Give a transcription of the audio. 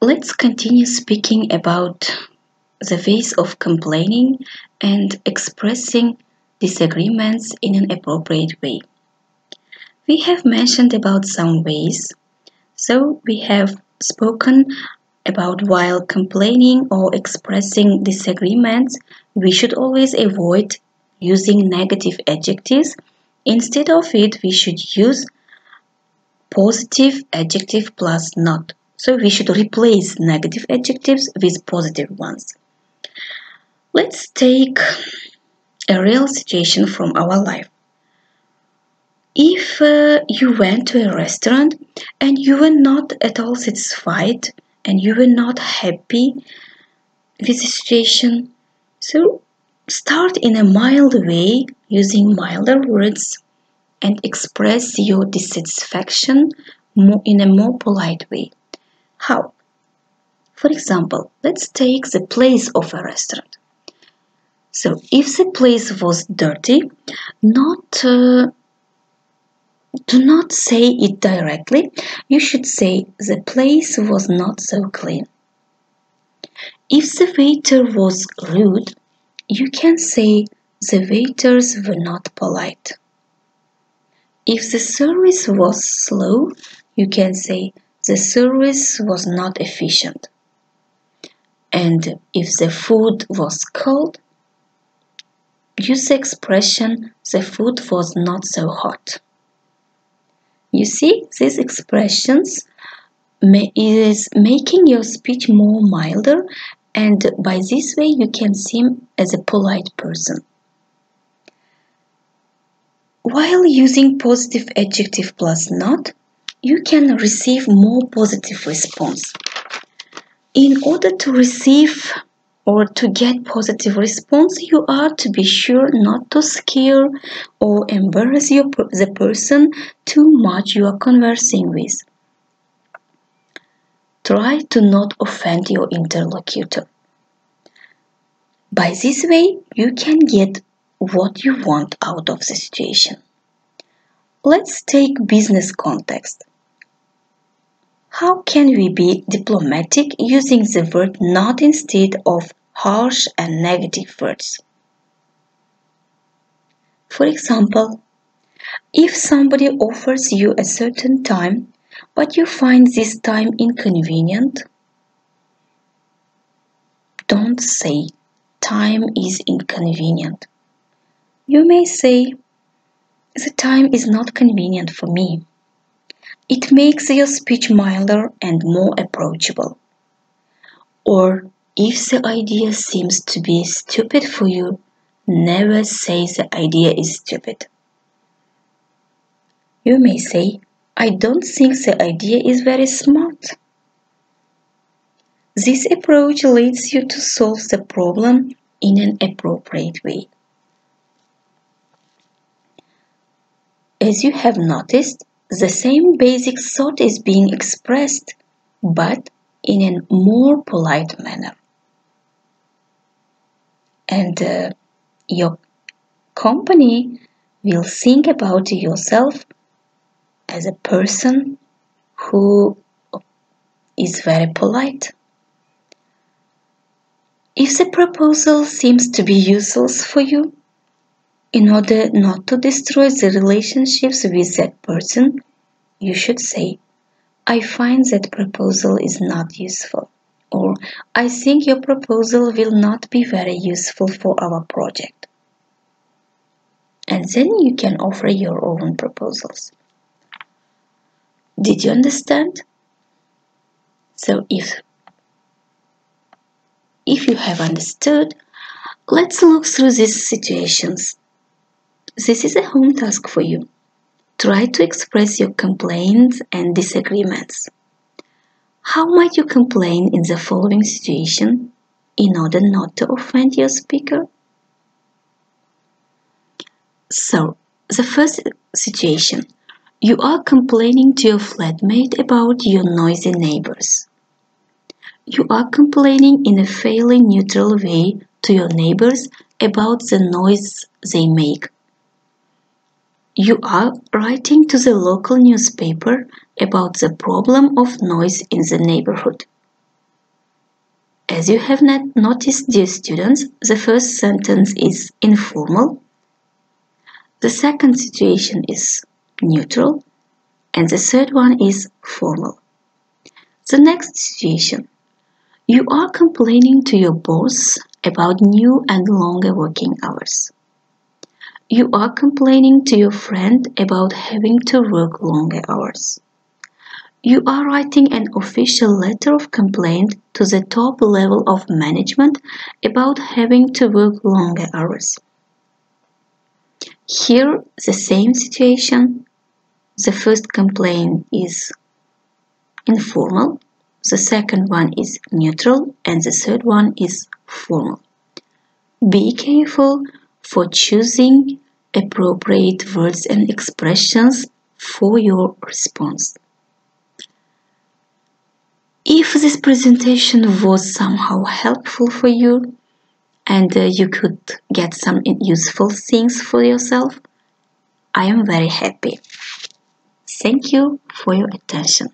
Let's continue speaking about the ways of complaining and expressing disagreements in an appropriate way. We have mentioned about some ways, so we have spoken about while complaining or expressing disagreements, we should always avoid using negative adjectives. Instead of it, we should use positive adjective plus not. So we should replace negative adjectives with positive ones. Let's take a real situation from our life. If you went to a restaurant and you were not at all satisfied and you were not happy with the situation, so start in a mild way using milder words and express your dissatisfaction in a more polite way. How? For example, let's take the place of a restaurant. So if the place was dirty, do not say it directly. You should say the place was not so clean. If the waiter was rude, you can say the waiters were not polite. If the service was slow, you can say the service was not efficient. And if the food was cold, use the expression the food was not so hot. You see, these expressions is making your speech more milder, and by this way you can seem as a polite person. While using positive adjective plus not, you can receive more positive response. In order to receive or to get positive response, you are to be sure not to scare or embarrass the person too much you are conversing with. Try to not offend your interlocutor. By this way, you can get what you want out of the situation. Let's take business context. How can we be diplomatic using the word not instead of harsh and negative words? For example, if somebody offers you a certain time, but you find this time inconvenient, don't say time is inconvenient. You may say, the time is not convenient for me. It makes your speech milder and more approachable. Or if the idea seems to be stupid for you, never say the idea is stupid. You may say, I don't think the idea is very smart. This approach leads you to solve the problem in an appropriate way. As you have noticed, the same basic thought is being expressed, but in a more polite manner. And your company will think about yourself as a person who is very polite. If the proposal seems to be useless for you, in order not to destroy the relationships with that person, you should say, I find that proposal is not useful, or I think your proposal will not be very useful for our project. And then you can offer your own proposals. Did you understand? So if you have understood, let's look through these situations. This is a home task for you. Try to express your complaints and disagreements. How might you complain in the following situation in order not to offend your speaker? So, the first situation. You are complaining to your flatmate about your noisy neighbors. You are complaining in a fairly neutral way to your neighbors about the noise they make. You are writing to the local newspaper about the problem of noise in the neighborhood. As you have not noticed, dear students, the first sentence is informal, the second situation is neutral, and the third one is formal. The next situation. You are complaining to your boss about new and longer working hours. You are complaining to your friend about having to work longer hours. You are writing an official letter of complaint to the top level of management about having to work longer hours. Here, the same situation. The first complaint is informal, the second one is neutral, and the third one is formal. Be careful for choosing appropriate words and expressions for your response. If this presentation was somehow helpful for you and you could get some useful things for yourself, I am very happy. Thank you for your attention.